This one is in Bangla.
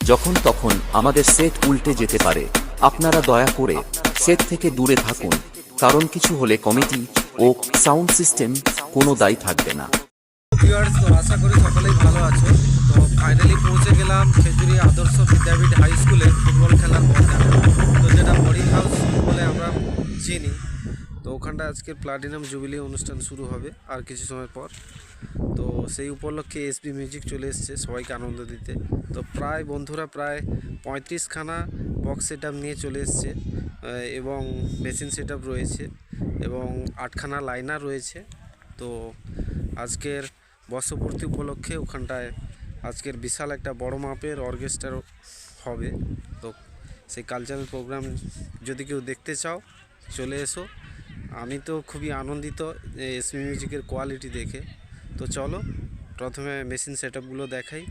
যখন তখন আমাদের সেট উল্টে যেতে পারে। আপনারা দয়া করে সেট থেকে দূরে থাকুন, কারণ কিছু হলে কমিটি ও সাউন্ড সিস্টেম কোনো দায়ী থাকবে না। ভিউয়ার্স, তো আশা করি সকলেই ভালো আছো। তো ফাইনালি পৌঁছে গেলাম খেজুরি আদর্শ বিদ্যাপীঠ হাই স্কুলে ফুটবল খেলার ময়দানে, তো যেটা বোর্ডিং হাউস বলে আমরা চিনি। তো ওখানটা আজকে প্লাটিনাম জুবিলি অনুষ্ঠান শুরু হবে আর কিছু সময় পর। তো সেই উপলক্ষে এসবি মিউজিক চলে এসছে সবাইকে আনন্দ দিতে। তো বন্ধুরা প্রায় 35খানা বক্স সেট নিয়ে চলে এসছে, এবং মেশিন সেট রয়েছে, এবং 8খানা লাইনার রয়েছে। তো আজকের বর্ষপূর্তি উপলক্ষে ওখানটায় আজকের বিশাল একটা বড় মাপের অর্কেস্ট্রা হবে। তো সেই কালচারাল প্রোগ্রাম যদি কেউ দেখতে চাও চলে এসো। আমি তো খুবই আনন্দিত এসবি মিউজিকের কোয়ালিটি দেখে। তো চলো প্রথমে মেশিন সেটআপগুলো দেখাই।